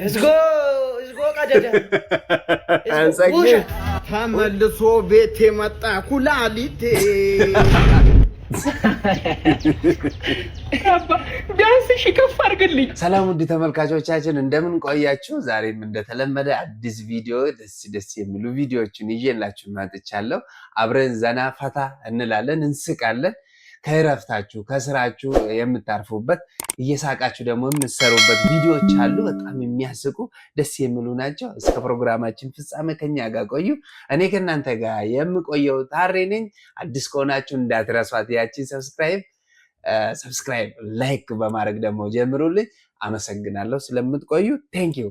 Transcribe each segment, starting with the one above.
እስጎ ቀደደ ተመልሶ ቤቴ መጣ ኩላሊቴ ቢያንስ ከፍ አድርግልኝ። ሰላም ውድ ተመልካቾቻችን እንደምን ቆያችሁ? ዛሬም እንደተለመደ አዲስ ቪዲዮ ደስ የሚሉ ቪዲዮዎችን ይዤላችሁ መጥቻለሁ። አብረን ዘና ፈታ እንላለን፣ እንስቃለን። ከእረፍታችሁ ከስራችሁ የምታርፉበት እየሳቃችሁ ደግሞ የምትሰሩበት ቪዲዮዎች አሉ። በጣም የሚያስቁ ደስ የሚሉ ናቸው። እስከ ፕሮግራማችን ፍጻሜ ከኛ ጋር ቆዩ። እኔ ከእናንተ ጋር የምቆየው ታሬ ነኝ። አዲስ ከሆናችሁ እንዳትረሷት ያቺን ሰብስክራይብ ላይክ በማድረግ ደግሞ ጀምሩልኝ። አመሰግናለሁ ስለምትቆዩ። ቴንኪዩ።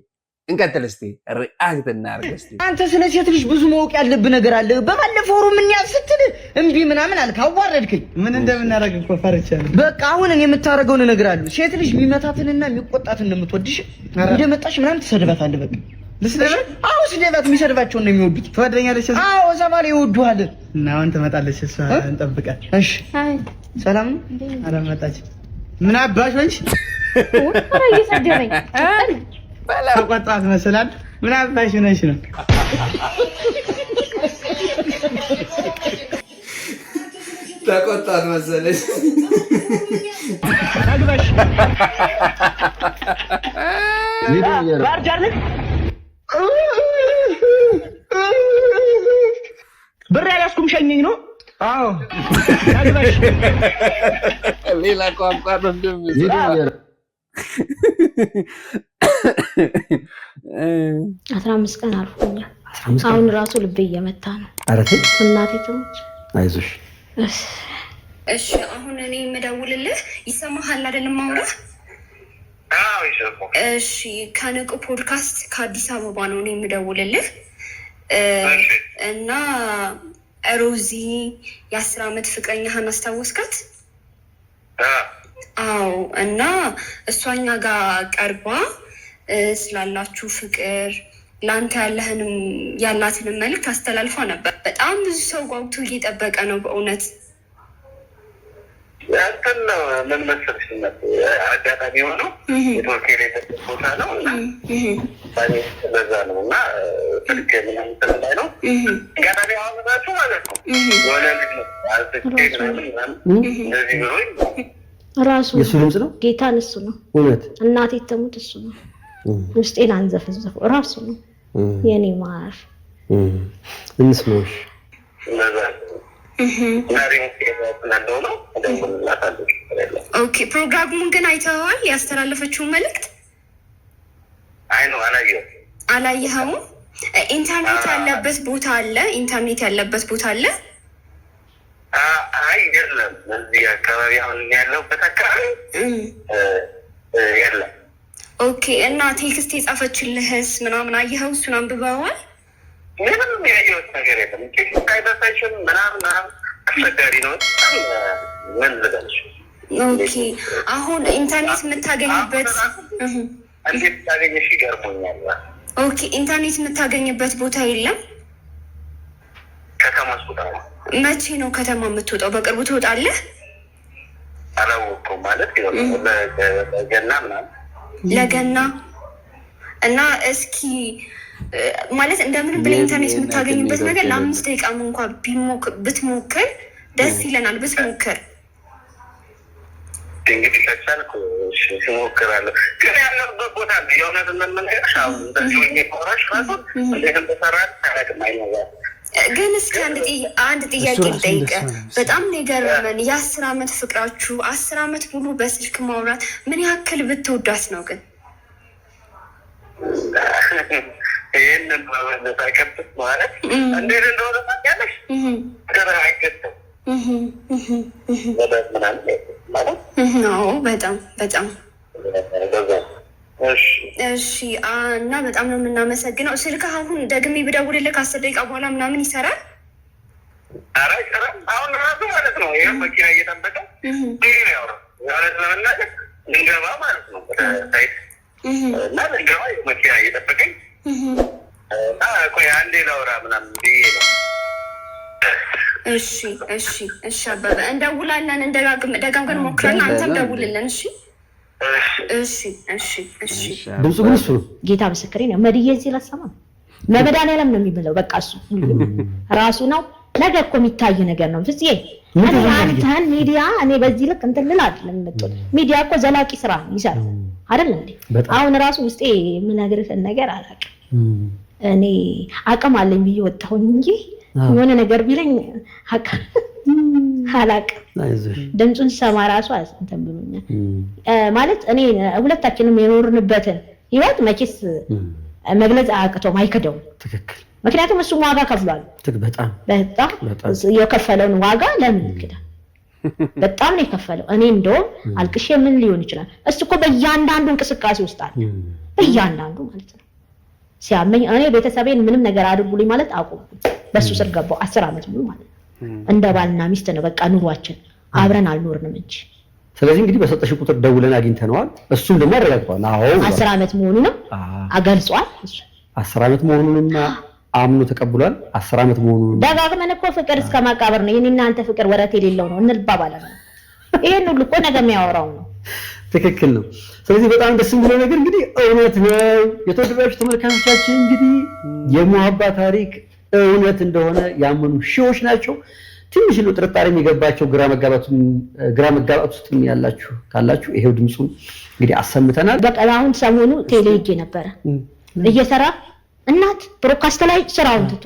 እንቀጥል እስቲ ሪአክት እናድርግ እስቲ። አንተ ስለ ሴት ልጅ ብዙ ማወቅ ያለብህ ነገር አለ። በባለፈው ሩም ምን ያስትል እምቢ ምናምን አልክ፣ አዋረድከኝ። ምን እንደምናደርግ እኮ ፈርቻለሁ። በቃ አሁን እኔ የምታደርገውን እነግርሃለሁ። ሴት ልጅ የሚመታትንና የሚቆጣትን እንደምትወድሽ እንደመጣሽ ምናምን ትሰድባታለህ። በቃ ልስደባት? አዎ ስደባት። የሚሰድባቸውን ነው የሚወዱት። ትወደኛለች? አዎ ሰባሪ ይወዱሃል። እና አሁን ትመጣለች፣ እሷ እንጠብቃት። እሺ ሰላም ነው? ኧረ መጣች። ምን አባሽ ሆንሽ? ወራ እየሰደበኝ ተቆጣት መሰላል። ምን አባሽ ሆነሽ ነው? ተቆጣት መሰለሽ። ታግባሽ ባርጃርነት ብር ያላስኩም ሸኘኝ ነው። አዎ ታግባሽ ሌላ ቋንቋ ነው እንደምትል 15 ቀን አልፎኛል። አሁን ራሱ ልቤ እየመታ ነው። አረቴ እናቴ ትሙት። አይዞሽ። እሺ አሁን እኔ የምደውልልህ ይሰማሃል አይደለም? ማውራት እሺ። ከንቁ ፖድካስት ከአዲስ አበባ ነው እኔ የምደውልልህ እና ሮዚ የ10 ዓመት ፍቅረኛህን አስታወስካት? አዎ። እና እሷኛ ጋር ቀርባ ስላላችሁ ፍቅር ለአንተ ያላትንም መልዕክት አስተላልፋ ነበር። በጣም ብዙ ሰው ጓጉቶ እየጠበቀ ነው በእውነት። ያንተን ነው ምን መሰለሽ አጋጣሚ ሆነው የተወከለ ቦታ ነው እና በዛ ነው እና ስልክ ምናምን ላይ ነው አጋጣሚ አሁን ማለት ነው የሆነ ልጅ ነው አልተከለ ምናምን እንደዚህ ብሎኝ ራሱ የሱ ድምጽ ነው። ጌታን እሱ ነው። እውነት እናቴ ተሙት እሱ ነው። ውስጤን አንዘፈዘፈው ራሱ ነው። የኔ ማር እንስማሽ ኦኬ። ፕሮግራሙን ግን አይተኸዋል? ያስተላለፈችውን መልዕክት አላየኸውም? ኢንተርኔት ያለበት ቦታ አለ። ኢንተርኔት ያለበት ቦታ አለ። አይ የለም፣ እዚህ አካባቢ አሁን ያለሁበት አካባቢ የለም። ኦኬ። እና ቴክስት የጻፈችልህስ ምናምን አየኸው? እሱን አንብበዋል? ምንም ያየሁት ነገር የለም። ቴክስት አይደረሰሽም ምናምን አስቸጋሪ ነው። ምን ልበልሽ? ኦኬ። አሁን ኢንተርኔት የምታገኝበት እንዴት ታገኘሽ? ይገርሞኛል። ኦኬ። ኢንተርኔት የምታገኝበት ቦታ የለም? ከተማ ስወጣ ነው። መቼ ነው ከተማ የምትወጣው? በቅርቡ ትወጣለህ? አላወቅኩም ማለት ለገና ምናምን ለገና እና እስኪ ማለት እንደምንም ብለህ ኢንተርኔት የምታገኝበት ነገር ለ5 ደቂቃም እንኳን ብትሞክር ደስ ይለናል። ብትሞክር እንግዲህ ከቻልኩ እሞክራለሁ። ግን ያለበት ቦታ የእውነት መመለሽ አሁን እንደዚህ ኮራሽ ራሱ እንዴት እንደሰራ ታላቅም አይነዛል። ግን እስኪ አንድ ጥያቄ ልጠይቅህ። በጣም ነው የገረመን የ10 ዓመት ፍቅራችሁ 10 ዓመት ሙሉ በስልክ ማውራት ምን ያክል ብትወዳት ነው? ግን ይህንን በመነት አይከብት ማለት እንዴት እንደሆነ ታውቂያለሽ? ገራ አይገጥም ምናምን ማለት በጣም እሺ። እና በጣም ነው የምናመሰግነው። ስልክህ አሁን ደግሜ ብደውልልህ ከ10 ደቂቃ በኋላ ምናምን ይሰራል? ኧረ ይሰራል። አሁን ራሱ ማለት ነው ይህ መኪና እየጠበቀ ያወራ ማለት ለመናገር ልንገባ ማለት ነው ሳይት እና ልንገባ መኪና እየጠበቀኝ እና ቆይ አንዴ ላውራ ምናምን ብዬ ነው። እሺ አበበ እንደውላለን። ደጋግመን ሞክረን አንተም ደውልልን። እሺ እሺ ድምፁ ግን እሱ ጌታ ምስክሬ ነው። መድዬ እዚህ ላሰማ መድኃኒዓለም ነው የሚብለው። በቃ እሱ ራሱ ነው። ነገ እኮ የሚታይ ነገር ነው። ፍፄ አንተን ሚዲያ እኔ በዚህ ልክ እንትን ልል አይደለም የምትል ሚዲያ እኮ ዘላቂ ስራ ይሰራል አይደል እንዴ? አሁን ራሱ ውስጤ የምነግርህን ነገር አላውቅም። እኔ አቅም አለኝ ብዬ ወጣሁኝ እንጂ የሆነ ነገር ቢለኝ አላውቅም። ድምፁን ሰማ ራሱ እንትን ብሎኛል ማለት እኔ ሁለታችንም የኖርንበትን ህይወት መቼስ መግለጽ አያቅተውም፣ አይከደውም። ትክክል። ምክንያቱም እሱ ዋጋ ከፍሏል። በጣም የከፈለውን ዋጋ ለምን ይክዳል? በጣም ነው የከፈለው። እኔ እንደውም አልቅሼ ምን ሊሆን ይችላል? እሱ እኮ በእያንዳንዱ እንቅስቃሴ ውስጥ አለ፣ በእያንዳንዱ ማለት ነው። ሲያመኝ እኔ ቤተሰቤን ምንም ነገር አድርጉልኝ ማለት አቆምኩ። በሱ ስር ገባው 10 ዓመት ሙሉ ማለት ነው። እንደ ባልና ሚስት ነው በቃ ኑሯችን፣ አብረን አልኖርንም እንጂ። ስለዚህ እንግዲህ በሰጠሽ ቁጥር ደውለን አግኝተነዋል። እሱም ደግሞ አረጋግጧል። አዎ 10 ዓመት መሆኑንም አገልጿል። እሱ 10 ዓመት መሆኑንና አምኖ ተቀብሏል። 10 ዓመት መሆኑን ደጋግመን እኮ ፍቅር እስከ ማቃብር ነው የኔና አንተ ፍቅር ወረት የሌለው ነው እንልባባላለን። ይሄን ሁሉ እኮ ነገ የሚያወራው ነው። ትክክል ነው። ስለዚህ በጣም ደስ የሚለው ነገር እንግዲህ እውነት ነው። የተወደዳችሁ ተመልካቾቻችን እንግዲህ የሙሀባ ታሪክ እውነት እንደሆነ ያመኑ ሺዎች ናቸው። ትንሽ ነው ጥርጣሬ የሚገባቸው ግራ መጋባት ውስጥ ያላችሁ ካላችሁ ይሄው ድምጹን እንግዲህ አሰምተናል። በቃ አሁን ሰሞኑ ቴሌ ሄጄ ነበረ እየሰራ እናት ብሮድካስት ላይ ስራውን ትቶ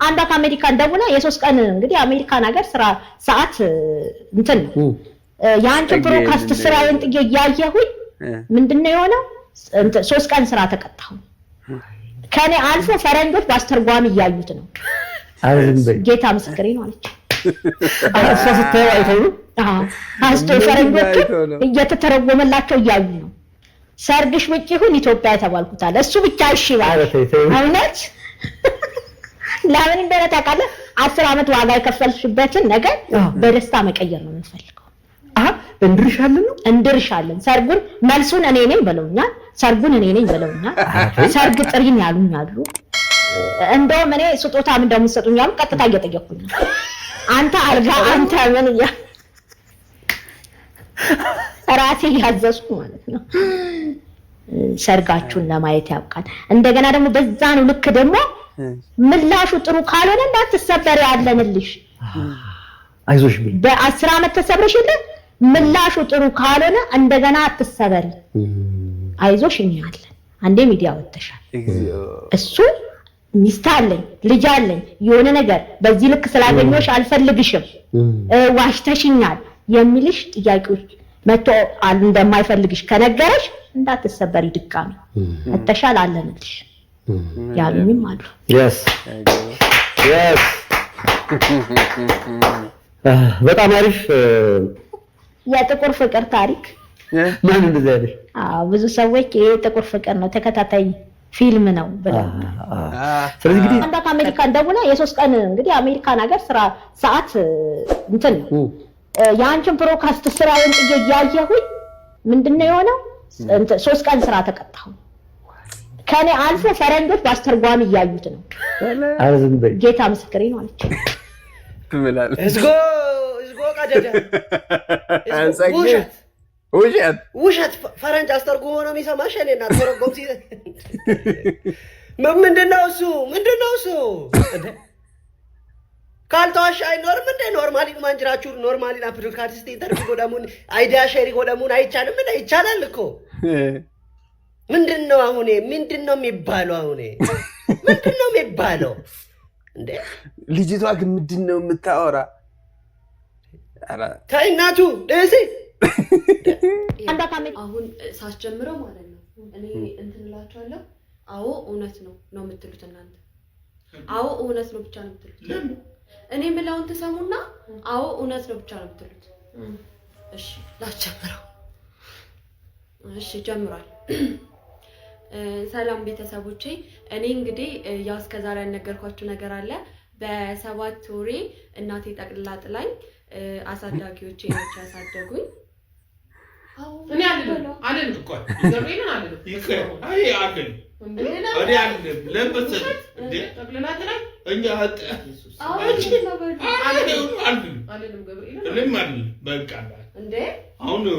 አንዷ ከአሜሪካን ደውላ የ3 ቀን እንግዲህ አሜሪካን ሀገር ስራ ሰዓት እንትን ነው ያንቺ ብሮድካስት ስራውን ጥዬ ያያሁኝ ምንድነው የሆነው 3 ቀን ስራ ተቀጣሁ። ከኔ አልፎ ፈረንጆች ባስተርጓሚ እያዩት ነው። ጌታ ምስክሬ ነው አለች። አራሳ ስታዩ አይተው ነው ፈረንጆች እየተተረጎመላቸው እያዩ ነው። ሰርግሽ ውጪ ይሁን ኢትዮጵያ ተባልኩታል። እሱ ብቻ እሺ ባለ እውነት ለምን እንደሆነ ታውቃለህ? 10 ዓመት ዋጋ የከፈልሽበትን ነገር በደስታ መቀየር ነው የምንፈልገው። እንድርሻለን ሰርጉን መልሱን እኔ ነኝ ብለውኛል። ሰርጉን እኔ ነኝ ብለውኛል። ሰርግ ጥሪን ያሉኛሉ። እንደውም እኔ ስጦታ ምን እንደምትሰጡኝ ያሉ ቀጥታ እየጠየቁኝ ነው። አንተ አልጋ አንተ ምን ያ ራሴ ያዘዝኩ ማለት ነው። ሰርጋችሁን ለማየት ያብቃል። እንደገና ደግሞ በዛኑ ልክ ደግሞ ምላሹ ጥሩ ካልሆነ እንዳትሰበሪ ያለንልሽ። አይዞሽ በ10 ዓመት ተሰብረሽልህ ምላሹ ጥሩ ካልሆነ እንደገና አትሰበሪ። አይዞሽ እኛለን አንዴ ሚዲያ ወጥተሻል። እሱ ሚስት አለኝ ልጅ አለኝ የሆነ ነገር በዚህ ልክ ስላገኘሽ አልፈልግሽም ዋሽተሽኛል የሚልሽ ጥያቄዎች መጥቶ እንደማይፈልግሽ ከነገረሽ እንዳትሰበሪ ድጋሚ ወጥተሻል አለንልሽ ያሉኝም አሉ። yes በጣም አሪፍ የጥቁር ፍቅር ታሪክ ማን እንደዚህ አይደል? ብዙ ሰዎች ይሄ ጥቁር ፍቅር ነው ተከታታይ ፊልም ነው ብለው ስለዚህ እንግዲህ አንተ ከአሜሪካን ደውላ የ3 ቀን እንግዲህ አሜሪካን ሀገር ስራ ሰዓት እንትን ያንቺን ብሮድካስት ስራውን ጥዬ ያያሁኝ ምንድነው የሆነው 3 ቀን ስራ ተቀጣሁ። ከኔ አልፎ ፈረንጆች ባስተርጓሚ እያዩት ነው። አረዝም በይ ጌታ ምስክሬ ነው አለች። ትምላል እዝጎ ቀደደ ውሸት ፈረንጅ አስተርጉሞ ነው የሚሰማሽ። እኔና ተረጎም ሲል ምንድነው እሱ ካልተዋሽ አይኖርም እንደ ኖርማሊ ማንጅራችሁ ኖርማሊ ና ፕሮድካስት ኢንተርቪው ጎዳሙን አይዲያ ሼሪ ጎዳሙን አይቻልም እንደ ይቻላል እኮ ምንድነው የሚባለው እንዴ? ልጅቷ ግን ምንድነው የምታወራ? ታይናቱ ደስ አሁን ሳስጀምረው ማለት ነው እኔ እንትን እላችኋለሁ። አዎ እውነት ነው የምትሉት እናንተ። አዎ እውነት ነው ብቻ ነው የምትሉት። እኔ የምለውን ትሰሙና አዎ እውነት ነው ብቻ ነው የምትሉት። እሺ ላስጀምረው። እሺ ጀምሯል። ሰላም ቤተሰቦቼ፣ እኔ እንግዲህ ያው እስከዛሬ ያልነገርኳችሁ ነገር አለ። በ7 ወሬ እናቴ ጠቅልላ ጥላኝ አሳዳጊዎቼ ናቸው ያሳደጉኝ። እኔ አይደለም እኮ ይዘሩኝና አይደለም አይ አይደለም እኔ አይደለም ለበሰ እንዴ ጠቅልላ ጥላኝ እኛ አጥ አይደለም ገብርኤል በቃ እንዴ አሁን ነው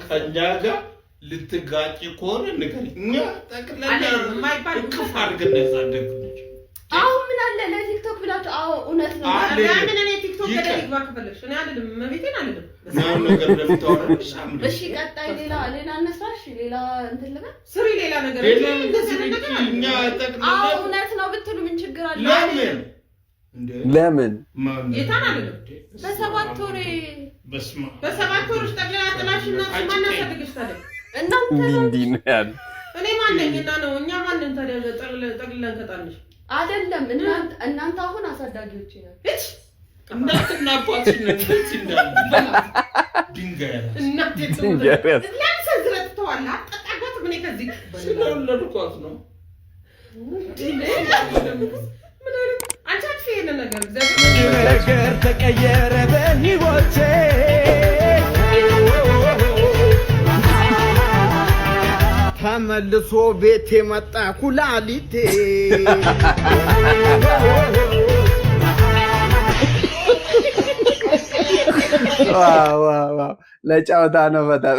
ከእኛ ጋር ልትጋጭ ከሆነ ንገሪኝ። እኛ ጠቅላላ የማይባል ክፍ አድርገን ያሳደግ አሁን ምን አለ ለቲክቶክ ብላችሁ? አዎ እውነት ነው። ለምን እኔ ቲክቶክ ላይ ባከፈለሽ እኔ አይደለም መቤቴን አይደለም ነው ነገር ለፍታወራሽ። እሺ ቀጣይ ሌላ አነሳሽ ሌላ እንትን ልበል ስሪ ሌላ ነገር እኛ ጠቅላላ እውነት ነው ብትሉ ምን ችግር አለ? ለምን የታን አይደለም በሰባት ወር ጠቅላላ ጥላሽና ማን ያሳድግሽ ታዲያ? እናንተ እንዲህ ነው ያለ እኔ ማን ነኝና ነው? እኛ ማንን ታዲያ ጠቅላላ ከጣልሽ አይደለም እናንተ አሁን አሳዳጊዎች ነው። እሺ እናንተና አባትሽ ነው እንዳለ ድንጋይ እናንተ ተወለደ ለምን ሰዝረትተዋል? አጣጣጋት ምን ከዚህ ስለወለድኳት ነው። ምን አንቺ አትፈይነ ነገር ተቀየረ በህይወቴ ተመልሶ ቤቴ መጣ ኩላሊቴ ዋው ለጫውታ ነው በጣም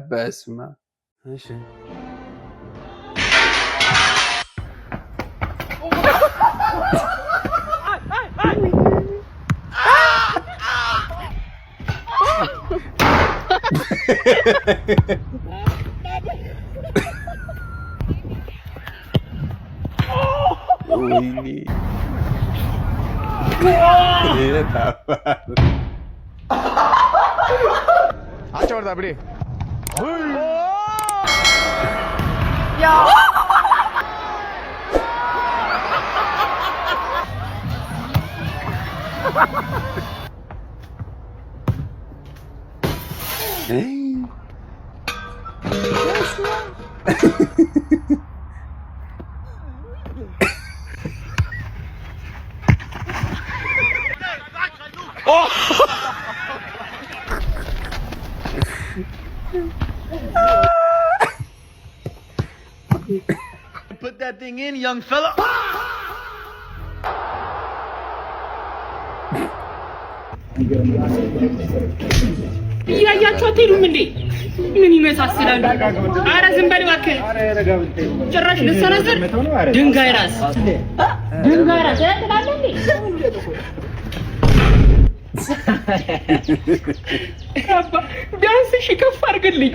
በስመ አብ እሺ ወይኔ አቻወርዳ ብሬ Put that thing in, young fella. እያያችሁ አትሄዱም እንዴ? ምን ይመሳሰላሉ? ኧረ ዝም በል እባክህ። ጭራሽ ልትሰነዝር ድንጋይ ራስ ትላለህ እንዴ? ቢያንስ እሺ ከፍ አድርግልኝ።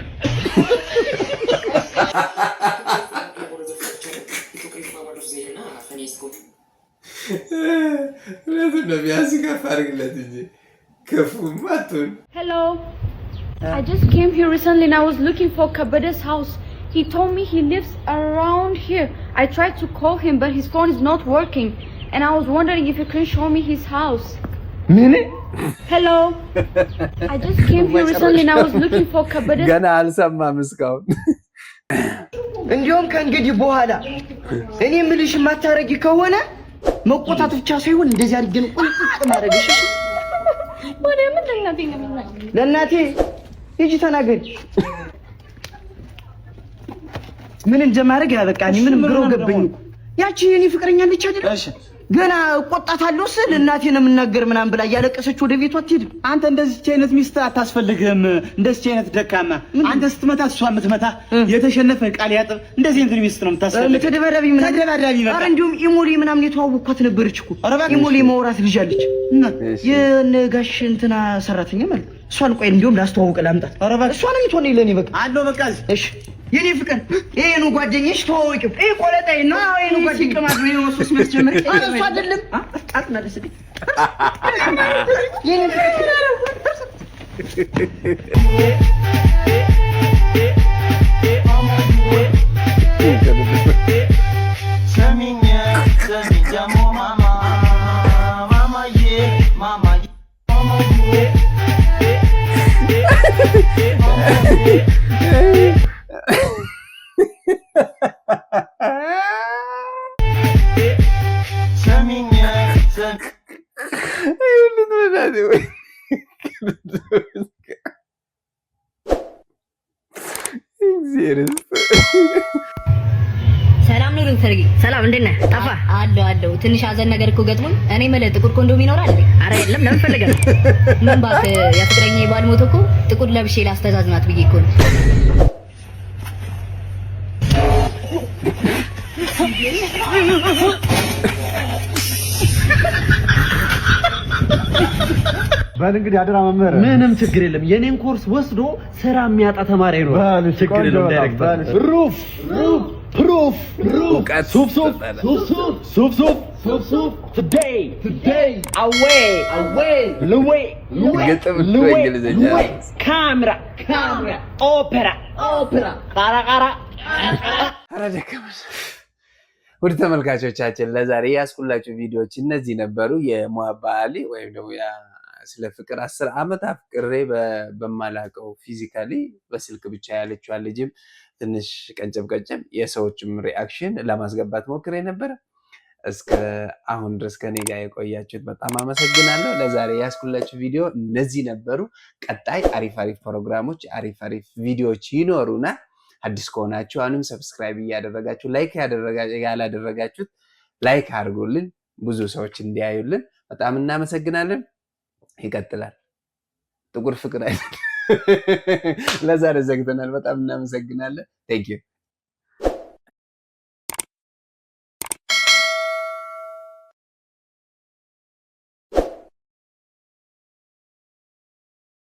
Hello. I just came here recently and I was looking for Kabede's house. He told me he lives around here. I tried to call him but his phone is not working. And I was wondering if you can show me his house. Hello. I just came here recently and I was looking for Kabede's ገና አልሰማም እስካሁን። እንዲሁም ከእንግዲህ በኋላ እኔ ምልሽ ማታረጊ ከሆነ መቆጣት ብቻ ሳይሆን እንደዚህ አድርገን ቁልቁል ማድረግሽ ወደ ምን ለእናቴ ሂጂ ተናገሪ። ምን እንደማደርግ ያበቃኝ ምንም ግሮ ገበኝ። ያቺ የኔ ፍቅረኛ ልጅ አይደል? እሺ ገና ቆጣታለሁ ስል እናቴን የምናገር ምናምን ብላ ያለቀሰች ወደ ቤቷ አትሄድ። አንተ እንደዚህ አይነት ሚስት አታስፈልግህም። እንደዚህ አይነት ደካማ አንተ ስትመታ እሷ የምትመታ የተሸነፈ ቃል ያጥብ እንደዚህ አይነት ሚስት ነው የምታስፈልግ። ተደባዳቢ በቃ እንዲሁም ኢሞሊ ምናምን የተዋወቅኳት ነበረች እኮ ኢሞሊ ማውራት ልጅ አለች የነጋሽ እንትና ሰራተኛ ማለት እሷን ቆይ እንዲሁም ላስተዋውቅ ላምጣት። እሷን የምትሆነ ይለኔ በቃ አለው በቃ እሺ የኔ ፍቅር ይሄ ነው ጓደኛሽ ተዋወቂው ይሄ ቆለጣይ ነው ይሄ ነው ጓደኛሽ ከማድረግ ነው ሶስት መስ ጀምር እሱ አይደለም አትመልስልኝ የኔ ሰላም ነው ሰርጊ ሰላም እንዴት ነህ ጠፋ አለው ትንሽ አዘን ነገር እኮ ገጥሞኝ እኔ ማለት ጥቁር ኮንዶም ይኖራል አረ የለም ለምን ፈልገህ ምን ባክ ያፍቅረኛ ይባል ሞት እኮ ጥቁር ለብሼ ላስተዛዝናት ብዬ እኮ ነው ባል እንግዲህ አደራ መመረ ምንም ችግር የለም የኔን ኮርስ ወስዶ ስራ የሚያጣ ተማሪ ነው ችግር የለም ዳይሬክተር ፕሩፍ ሱፍ today away camera opera ቃራ ወደ ተመልካቾቻችን ለዛሬ ያስኩላችሁ ቪዲዮዎች እነዚህ ነበሩ የሙሀባ አሊ ወይም ደግሞ ስለ ፍቅር 10 ዓመት አፍቅሬ በማላቀው ፊዚካሊ በስልክ ብቻ ያለችው ልጅም ትንሽ ቀንጨብ የሰዎችም ሪአክሽን ለማስገባት ሞክሬ ነበር እስከ አሁን ድረስ ከኔ ጋር የቆያችሁት በጣም አመሰግናለሁ ለዛሬ ያስኩላችሁ ቪዲዮ እነዚህ ነበሩ ቀጣይ አሪፍ ፕሮግራሞች አሪፍ ቪዲዮዎች ይኖሩና አዲስ ከሆናችሁ አሁንም ሰብስክራይብ ያደረጋችሁ ላይክ ያላደረጋችሁት ላይክ አድርጉልን ብዙ ሰዎች እንዲያዩልን በጣም እናመሰግናለን ይቀጥላል ጥቁር ፍቅር አይደል ለዛሬ ዘግተናል በጣም እናመሰግናለን ቴንክ ዩ